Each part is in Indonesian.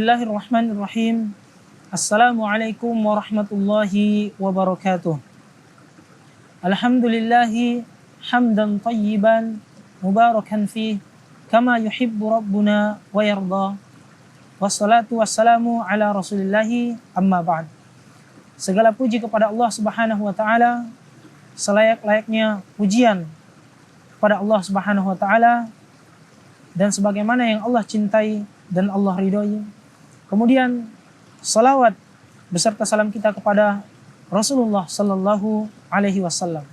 Bismillahirrahmanirrahim. Assalamualaikum warahmatullahi wabarakatuh. Alhamdulillahi hamdan tayyiban mubarakan fih kama yuhibbu rabbuna wa yarda. Wassalatu wassalamu ala rasulillahi amma ba'd. Segala puji kepada Allah Subhanahu wa taala, selayak-layaknya pujian kepada Allah Subhanahu wa taala dan sebagaimana yang Allah cintai dan Allah ridhoi. Kemudian salawat beserta salam kita kepada Rasulullah sallallahu alaihi wasallam.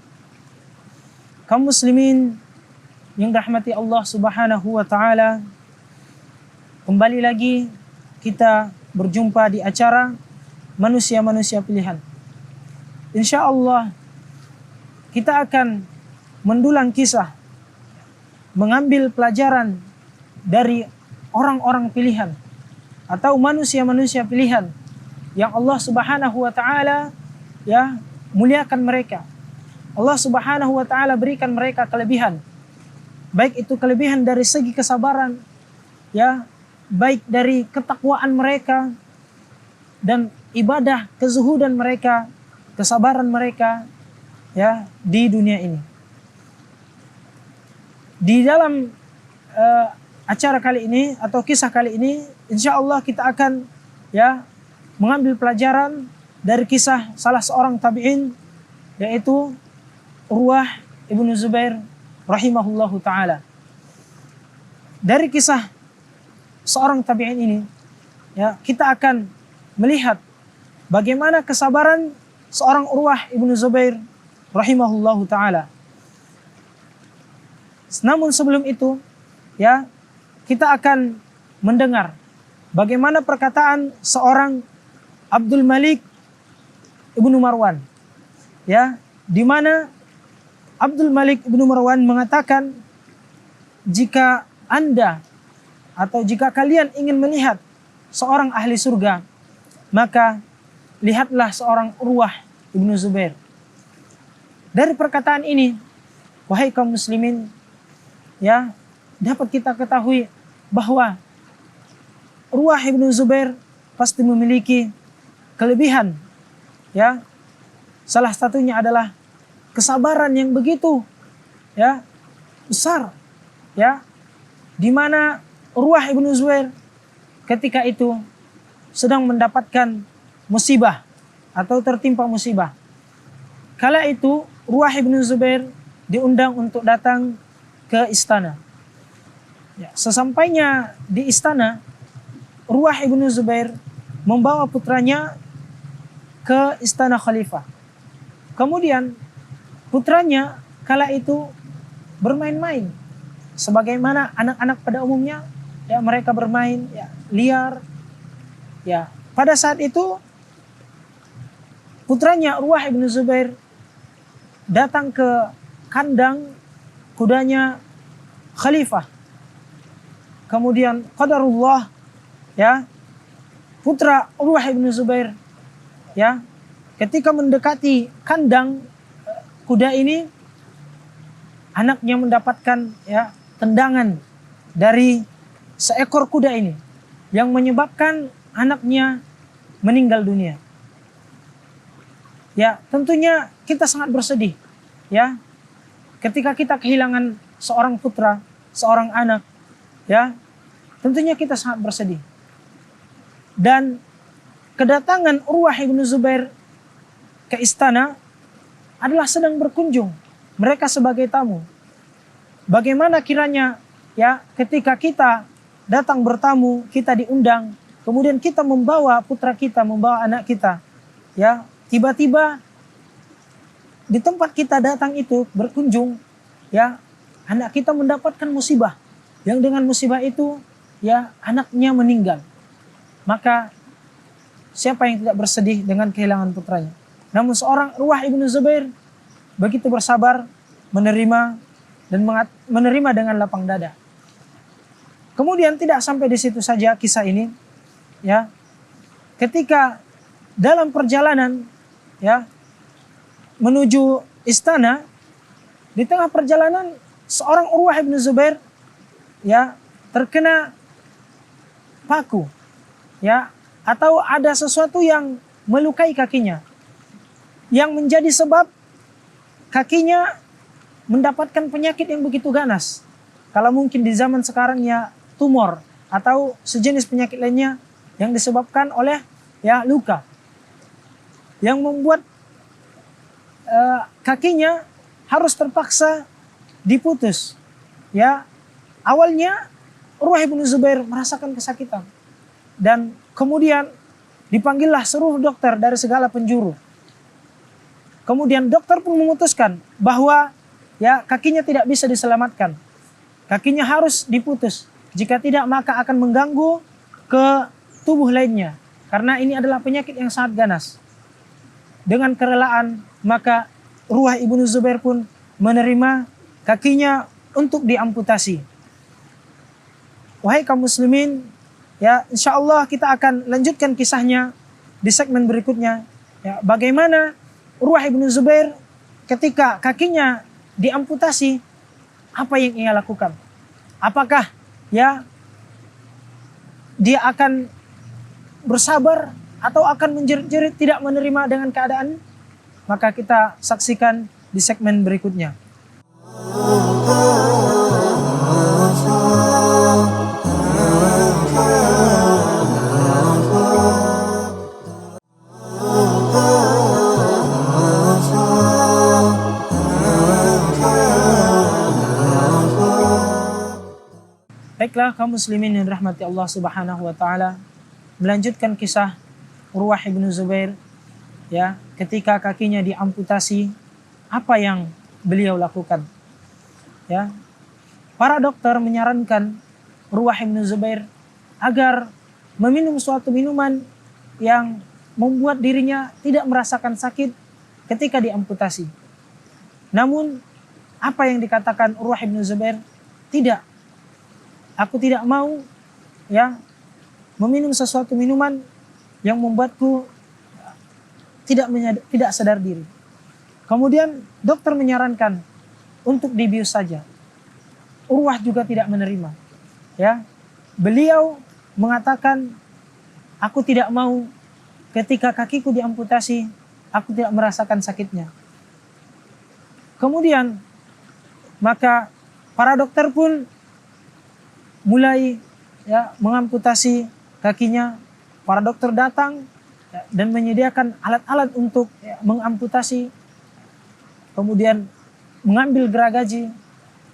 Kaum muslimin yang dirahmati Allah Subhanahu wa taala, kembali lagi kita berjumpa di acara Manusia-Manusia Pilihan. Insya Allah kita akan mendulang kisah, mengambil pelajaran dari orang-orang pilihan atau manusia-manusia pilihan yang Allah Subhanahu wa taala muliakan mereka. Allah Subhanahu wa taala berikan mereka kelebihan. Baik itu kelebihan dari segi kesabaran, baik dari ketakwaan mereka dan ibadah, kezuhudan mereka, kesabaran mereka di dunia ini. Di dalam acara kali ini atau kisah kali ini, insya Allah kita akan mengambil pelajaran dari kisah salah seorang tabi'in, yaitu Urwah ibnu Zubair rahimahullahu ta'ala. Dari kisah seorang tabi'in ini, kita akan melihat bagaimana kesabaran seorang Urwah ibnu Zubair rahimahullahu ta'ala. Namun sebelum itu, kita akan mendengar bagaimana perkataan seorang Abdul Malik ibnu Marwan, di mana Abdul Malik ibnu Marwan mengatakan, jika Anda atau jika kalian ingin melihat seorang ahli surga, maka lihatlah seorang Urwah ibnu Zubair. Dari perkataan ini, wahai kaum muslimin, dapat kita ketahui bahwa Urwah ibnu Zubair pasti memiliki kelebihan. Salah satunya adalah kesabaran yang begitu besar, di mana Urwah ibnu Zubair ketika itu sedang mendapatkan musibah atau tertimpa musibah. Kala itu Urwah ibnu Zubair diundang untuk datang ke istana. Sesampainya di istana, Urwah ibnu Zubair membawa putranya ke istana khalifah. Kemudian putranya kala itu bermain-main sebagaimana anak-anak pada umumnya, mereka bermain liar. Pada saat itu putranya Urwah ibnu Zubair datang ke kandang kudanya khalifah. Kemudian qadarullah, putra Urwah ibnu Zubair ketika mendekati kandang kuda ini, anaknya mendapatkan tendangan dari seekor kuda ini yang menyebabkan anaknya meninggal dunia. Tentunya kita sangat bersedih ketika kita kehilangan seorang putra, seorang anak, tentunya kita sangat bersedih. Dan kedatangan Urwah ibnu Zubair ke istana adalah sedang berkunjung, mereka sebagai tamu. Bagaimana kiranya ketika kita datang bertamu, kita diundang, kemudian kita membawa putra kita, membawa anak kita, tiba-tiba di tempat kita datang itu berkunjung, anak kita mendapatkan musibah, yang dengan musibah itu anaknya meninggal. Maka siapa yang tidak bersedih dengan kehilangan putranya? Namun seorang Urwah ibnu Zubair begitu bersabar menerima dan menerima dengan lapang dada. Kemudian tidak sampai di situ saja kisah ini, ketika dalam perjalanan menuju istana, di tengah perjalanan seorang Urwah ibnu Zubair terkena paku, ya, atau ada sesuatu yang melukai kakinya, yang menjadi sebab kakinya mendapatkan penyakit yang begitu ganas. Kalau mungkin di zaman sekarang ya tumor atau sejenis penyakit lainnya yang disebabkan oleh ya luka, yang membuat kakinya harus terpaksa diputus. Ya, awalnya Urwah bin Zubair merasakan kesakitan dan kemudian dipanggillah seluruh dokter dari segala penjuru. Kemudian dokter pun memutuskan bahwa ya kakinya tidak bisa diselamatkan. Kakinya harus diputus. Jika tidak maka akan mengganggu ke tubuh lainnya. Karena ini adalah penyakit yang sangat ganas. Dengan kerelaan maka Urwah ibnu Zubair pun menerima kakinya untuk diamputasi. Wahai kaum muslimin, ya insya Allah kita akan lanjutkan kisahnya di segmen berikutnya. Ya, bagaimana Urwah ibnu Zubair ketika kakinya diamputasi, apa yang ia lakukan? Apakah ya dia akan bersabar atau akan menjerit-jerit tidak menerima dengan keadaan? Maka kita saksikan di segmen berikutnya. Baiklah kaum muslimin yang rahmati Allah Subhanahu wa taala, melanjutkan kisah Urwah ibnu Zubair ya, ketika kakinya diamputasi, apa yang beliau lakukan? Ya. Para dokter menyarankan Urwah ibnu Zubair agar meminum suatu minuman yang membuat dirinya tidak merasakan sakit ketika diamputasi. Namun apa yang dikatakan Urwah ibnu Zubair? Tidak. Aku tidak mau ya meminum sesuatu minuman yang membuatku tidak sadar diri. Kemudian dokter menyarankan untuk dibius saja. Urwah juga tidak menerima. Ya, beliau mengatakan, aku tidak mau ketika kakiku diamputasi, aku tidak merasakan sakitnya. Kemudian maka para dokter pun mulai ya mengamputasi kakinya. Para dokter datang dan menyediakan alat-alat untuk ya, mengamputasi, kemudian mengambil geragaji,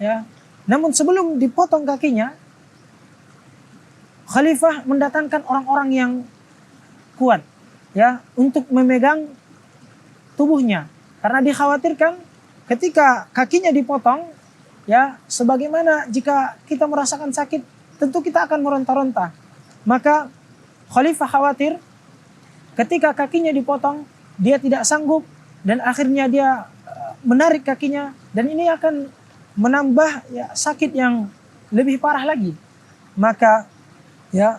ya. Namun sebelum dipotong kakinya, Khalifah mendatangkan orang-orang yang kuat, ya, untuk memegang tubuhnya, karena dikhawatirkan ketika kakinya dipotong, ya, sebagaimana jika kita merasakan sakit, tentu kita akan meronta-ronta. Maka Khalifah khawatir ketika kakinya dipotong, dia tidak sanggup dan akhirnya dia menarik kakinya, dan ini akan menambah ya sakit yang lebih parah lagi. Maka ya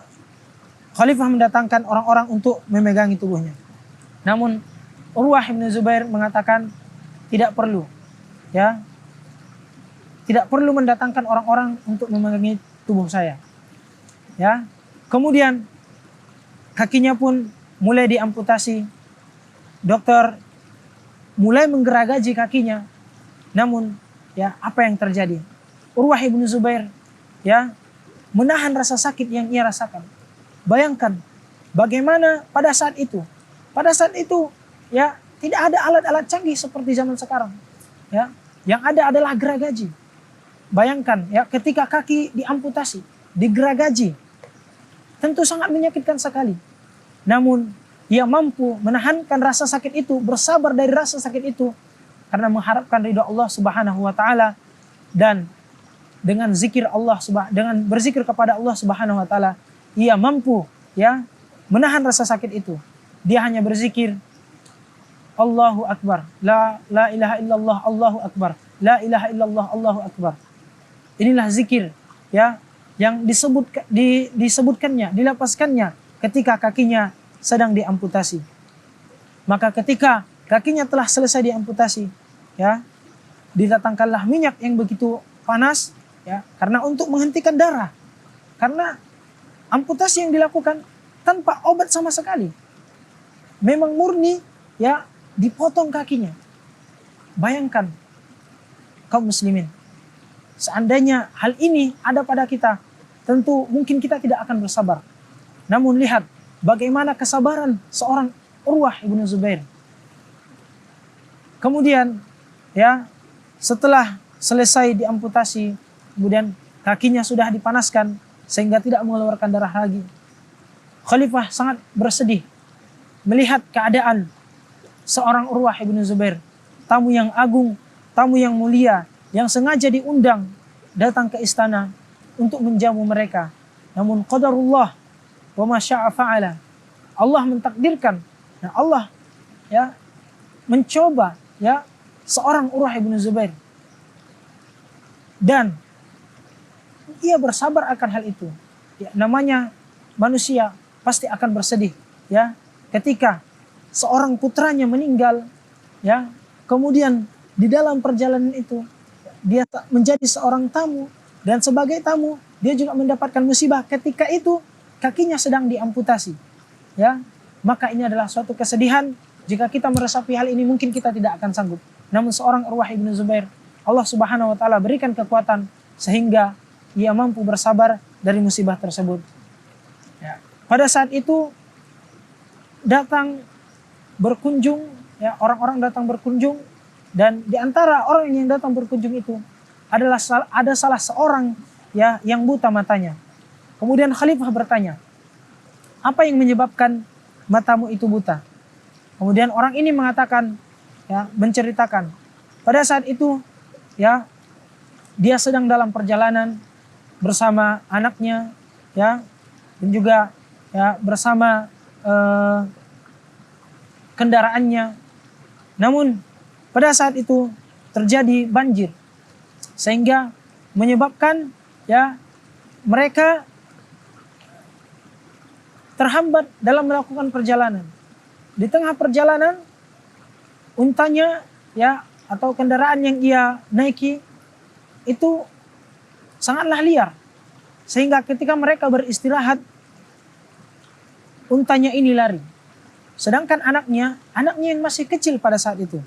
Khalifah mendatangkan orang-orang untuk memegangi tubuhnya. Namun Urwah bin Zubair mengatakan tidak perlu, ya, tidak perlu mendatangkan orang-orang untuk memegangi tubuh saya. Ya, kemudian kakinya pun mulai diamputasi. Dokter mulai menggeragaji kakinya. Namun ya apa yang terjadi? Urwah bin Zubair ya menahan rasa sakit yang ia rasakan. Bayangkan bagaimana pada saat itu. Pada saat itu ya tidak ada alat-alat canggih seperti zaman sekarang. Ya, yang ada adalah geragaji. Bayangkan ya ketika kaki diamputasi, digeragaji, tentu sangat menyakitkan sekali. Namun ia mampu menahankan rasa sakit itu, bersabar dari rasa sakit itu karena mengharapkan ridha Allah Subhanahu wa taala, dan dengan zikir Allah dengan berzikir kepada Allah Subhanahu wa taala, ia mampu ya menahan rasa sakit itu. Dia hanya berzikir Allahu akbar, la ilaha illallah, Allahu akbar, la ilaha illallah, Allahu akbar. Inilah zikir ya yang disebutkannya, dilapaskannya ketika kakinya sedang diamputasi. Maka ketika kakinya telah selesai diamputasi, ya, didatangkanlah minyak yang begitu panas, ya, karena untuk menghentikan darah. Karena amputasi yang dilakukan tanpa obat sama sekali. Memang murni ya dipotong kakinya. Bayangkan kaum muslimin, seandainya hal ini ada pada kita, tentu mungkin kita tidak akan bersabar. Namun lihat bagaimana kesabaran seorang Urwah ibnu Zubair. Kemudian ya setelah selesai diamputasi, kemudian kakinya sudah dipanaskan sehingga tidak mengeluarkan darah lagi. Khalifah sangat bersedih melihat keadaan seorang Urwah ibnu Zubair, tamu yang agung, tamu yang mulia, yang sengaja diundang datang ke istana untuk menjamu mereka. Namun qadarullah wa ma syaa fa'ala. Allah mentakdirkan, nah Allah ya mencoba ya seorang Urwah ibnu Zubair, dan ia bersabar akan hal itu. Ya, namanya manusia pasti akan bersedih ya ketika seorang putranya meninggal ya, kemudian di dalam perjalanan itu dia menjadi seorang tamu, dan sebagai tamu dia juga mendapatkan musibah ketika itu kakinya sedang diamputasi ya. Maka ini adalah suatu kesedihan. Jika kita meresapi hal ini mungkin kita tidak akan sanggup. Namun seorang Urwah ibnu Zubair, Allah subhanahu wa ta'ala berikan kekuatan sehingga ia mampu bersabar dari musibah tersebut ya. Pada saat itu datang berkunjung ya, orang-orang datang berkunjung, dan di antara orang yang datang berkunjung itu adalah ada salah seorang ya yang buta matanya. Kemudian Khalifah bertanya, apa yang menyebabkan matamu itu buta? Kemudian orang ini mengatakan ya, menceritakan pada saat itu ya dia sedang dalam perjalanan bersama anaknya ya, dan juga ya bersama kendaraannya. Namun pada saat itu terjadi banjir sehingga menyebabkan ya mereka terhambat dalam melakukan perjalanan. Di tengah perjalanan untanya ya atau kendaraan yang ia naiki itu sangatlah liar, sehingga ketika mereka beristirahat untanya ini lari. Sedangkan anaknya yang masih kecil pada saat itu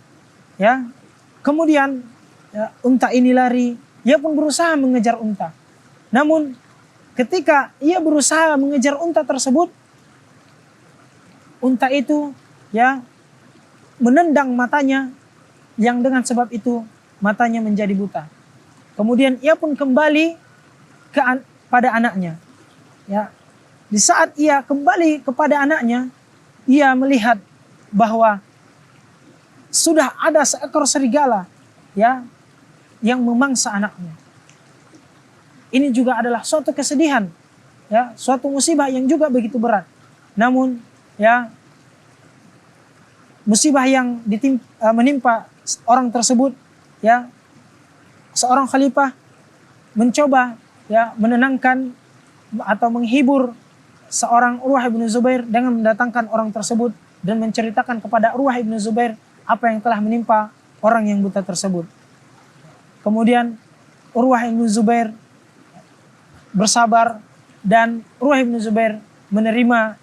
ya. Kemudian ya, unta ini lari, ia pun berusaha mengejar unta. Namun ketika ia berusaha mengejar unta tersebut, unta itu ya menendang matanya, yang dengan sebab itu matanya menjadi buta. Kemudian ia pun kembali pada anaknya ya. Di saat ia kembali kepada anaknya, ia melihat bahwa sudah ada seekor serigala ya yang memangsa anaknya. Ini juga adalah suatu kesedihan ya, suatu musibah yang juga begitu berat. Namun ya musibah yang menimpa orang tersebut ya, seorang khalifah mencoba ya menenangkan atau menghibur seorang Urwah ibnu Zubair dengan mendatangkan orang tersebut dan menceritakan kepada Urwah ibnu Zubair apa yang telah menimpa orang yang buta tersebut. Kemudian Urwah ibnu Zubair bersabar, dan Urwah ibnu Zubair menerima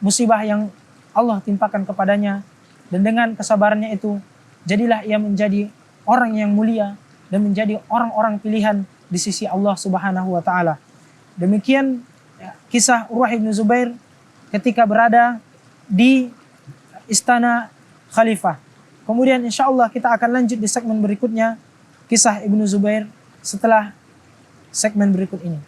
musibah yang Allah timpakan kepadanya, dan dengan kesabarannya itu jadilah ia menjadi orang yang mulia dan menjadi orang-orang pilihan di sisi Allah Subhanahu wa taala. Demikian ya, kisah Urwah ibnu Zubair ketika berada di istana khalifah. Kemudian insya Allah kita akan lanjut di segmen berikutnya, kisah Ibnu Zubair setelah segmen berikut ini.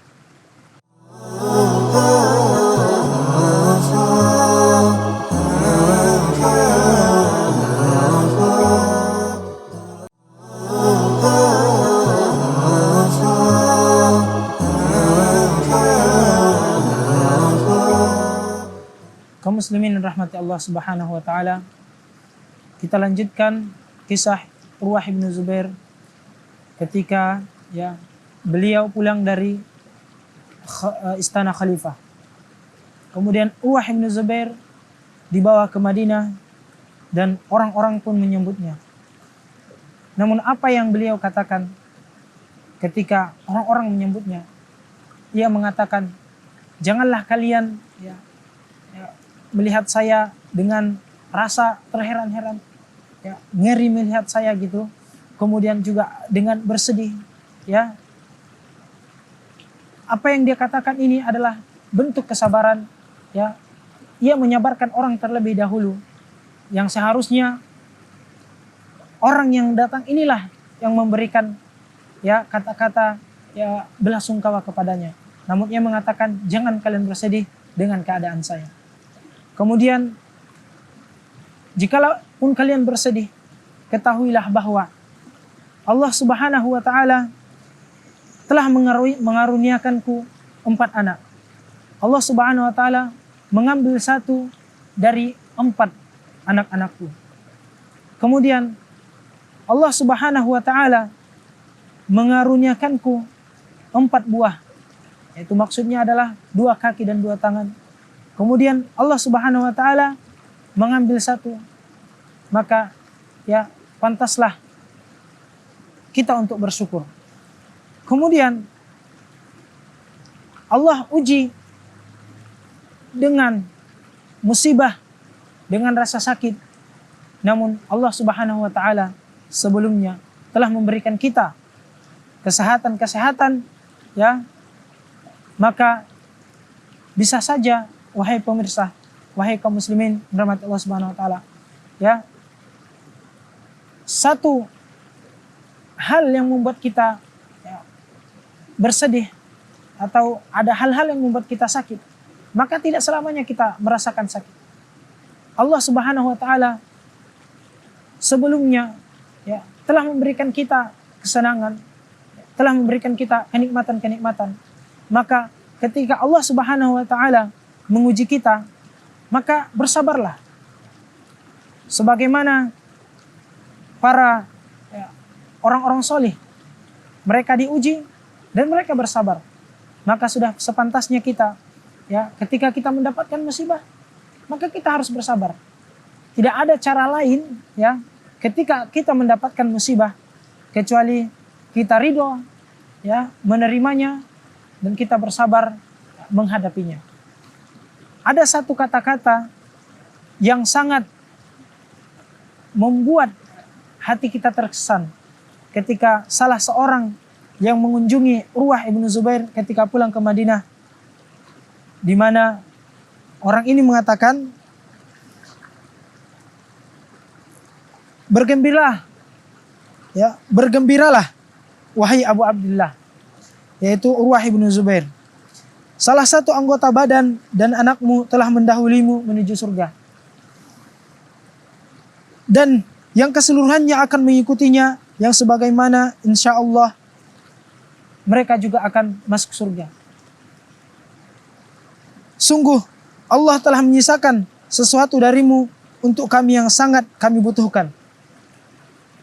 Kaum muslimin rahmati Allah Subhanahu wa taala, kita lanjutkan kisah Urwah ibnu Zubair ketika ya beliau pulang dari istana khalifah. Kemudian Urwah ibnu Zubair dibawa ke Madinah dan orang-orang pun menyambutnya. Namun apa yang beliau katakan ketika orang-orang menyambutnya? Ia mengatakan, janganlah kalian ya melihat saya dengan rasa terheran-heran, ya, ngeri melihat saya gitu. Kemudian juga dengan bersedih, ya. Apa yang dia katakan ini adalah bentuk kesabaran, ya. Ia menyabarkan orang terlebih dahulu, yang seharusnya orang yang datang inilah yang memberikan, ya, kata-kata, ya, belasungkawa kepadanya. Namun ia mengatakan, jangan kalian bersedih dengan keadaan saya. Kemudian, jikalau pun kalian bersedih, ketahuilah bahwa Allah Subhanahu wa Ta'ala telah mengaruniakanku 4 anak. Allah Subhanahu wa Ta'ala mengambil 1 dari 4 anak-anakku. Kemudian Allah Subhanahu wa Ta'ala mengaruniakanku 4 buah. Itu maksudnya adalah 2 kaki dan 2 tangan. Kemudian Allah Subhanahu wa Ta'ala mengambil 1. Maka, ya, pantaslah kita untuk bersyukur. Kemudian Allah uji dengan musibah, dengan rasa sakit. Namun Allah Subhanahu wa Ta'ala sebelumnya telah memberikan kita kesehatan, ya. Maka bisa saja, wahai pemirsa, wahai kaum muslimin dirahmati Allah Subhanahu wa Ta'ala, ya, satu hal yang membuat kita, ya, bersedih atau ada hal-hal yang membuat kita sakit, maka tidak selamanya kita merasakan sakit. Allah Subhanahu wa Ta'ala sebelumnya, ya, telah memberikan kita kesenangan, telah memberikan kita kenikmatan-kenikmatan. Maka ketika Allah Subhanahu wa Ta'ala menguji kita, maka bersabarlah. Sebagaimana para, ya, orang-orang soleh, mereka diuji dan mereka bersabar. Maka sudah sepantasnya kita, ya, ketika kita mendapatkan musibah, maka kita harus bersabar. Tidak ada cara lain, ya, ketika kita mendapatkan musibah kecuali kita ridho, ya, menerimanya dan kita bersabar menghadapinya. Ada satu kata-kata yang sangat membuat hati kita terkesan ketika salah seorang yang mengunjungi Urwah ibnu Zubair ketika pulang ke Madinah, di mana orang ini mengatakan, bergembiralah, ya, bergembiralah wahai Abu Abdullah, yaitu Urwah ibnu Zubair. Salah satu anggota badan dan anakmu telah mendahulimu menuju surga. Dan yang keseluruhannya akan mengikutinya, yang sebagaimana insya Allah mereka juga akan masuk surga. Sungguh Allah telah menyisakan sesuatu darimu untuk kami yang sangat kami butuhkan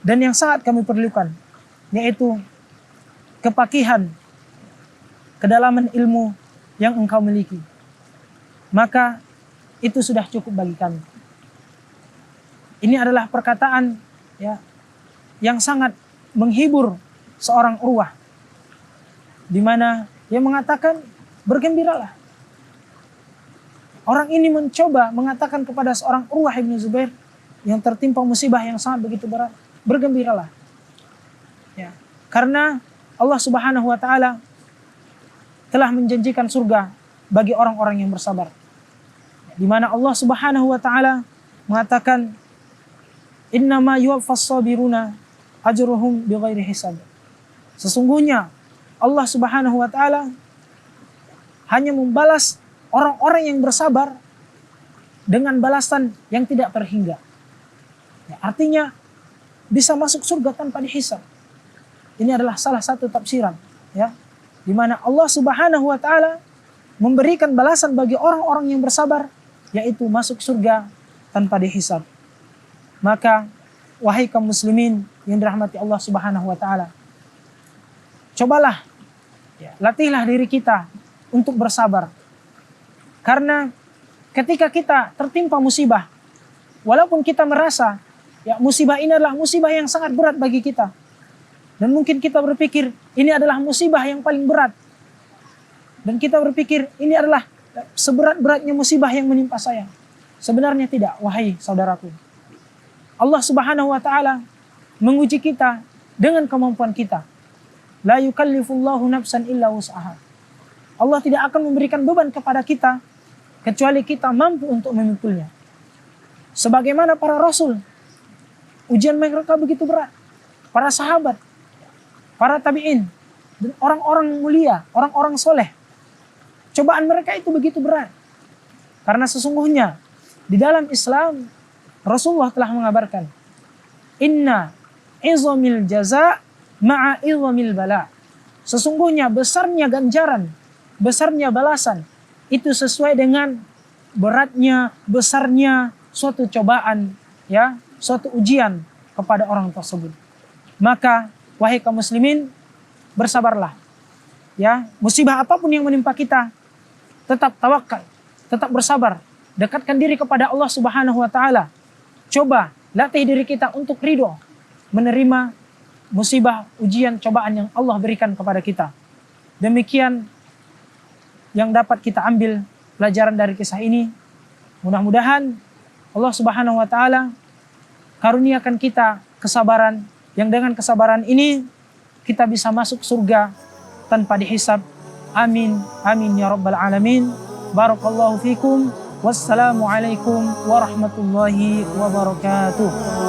dan yang sangat kami perlukan, yaitu kepakihan, kedalaman ilmu yang engkau miliki. Maka itu sudah cukup bagi kami. Ini adalah perkataan, ya, yang sangat menghibur seorang Urwah, di mana dia mengatakan, bergembiralah. Orang ini mencoba mengatakan kepada seorang Urwah ibnu Zubair yang tertimpa musibah yang sangat begitu berat, bergembiralah, ya, karena Allah Subhanahu wa Ta'ala telah menjanjikan surga bagi orang-orang yang bersabar, di mana Allah Subhanahu wa Ta'ala mengatakan, innama yuwaffas sabiruna ajruhum bighairi hisab. Sesungguhnya Allah Subhanahu wa Ta'ala hanya membalas orang-orang yang bersabar dengan balasan yang tidak terhingga. Ya, artinya bisa masuk surga tanpa dihisab. Ini adalah salah satu tafsiran, ya, di mana Allah Subhanahu wa Ta'ala memberikan balasan bagi orang-orang yang bersabar, yaitu masuk surga tanpa dihisab. Maka wahai kaum muslimin yang dirahmati Allah Subhanahu wa Ta'ala, cobalah, ya, latihlah diri kita untuk bersabar. Karena ketika kita tertimpa musibah, walaupun kita merasa, ya, musibah ini adalah musibah yang sangat berat bagi kita, dan mungkin kita berpikir ini adalah musibah yang paling berat, dan kita berpikir ini adalah seberat-beratnya musibah yang menimpa saya. Sebenarnya tidak, wahai saudaraku. Allah Subhanahu wa taala menguji kita dengan kemampuan kita. La yukallifullahu nafsan illa wus'aha. Allah tidak akan memberikan beban kepada kita kecuali kita mampu untuk memikulnya. Sebagaimana para rasul, ujian mereka begitu berat. Para sahabat, para tabi'in, dan orang-orang mulia, orang-orang soleh. Cobaan mereka itu begitu berat. Karena sesungguhnya di dalam Islam, Rasulullah telah mengabarkan, Inna izamil jaza ma'a izamil bala. Sesungguhnya besarnya ganjaran, besarnya balasan, itu sesuai dengan beratnya, besarnya suatu cobaan, ya, suatu ujian kepada orang tersebut. Maka wahai kaum muslimin, bersabarlah. Ya, musibah apapun yang menimpa kita, tetap tawakal, tetap bersabar, dekatkan diri kepada Allah Subhanahu wa taala. Coba latih diri kita untuk ridho menerima musibah, ujian, cobaan yang Allah berikan kepada kita. Demikian yang dapat kita ambil pelajaran dari kisah ini. Mudah-mudahan Allah Subhanahu wa taala karuniakan kita kesabaran, yang dengan kesabaran ini kita bisa masuk surga tanpa dihisab. Amin, amin ya rabbal alamin. Barakallahu fikum. Wassalamualaikum warahmatullahi wabarakatuh.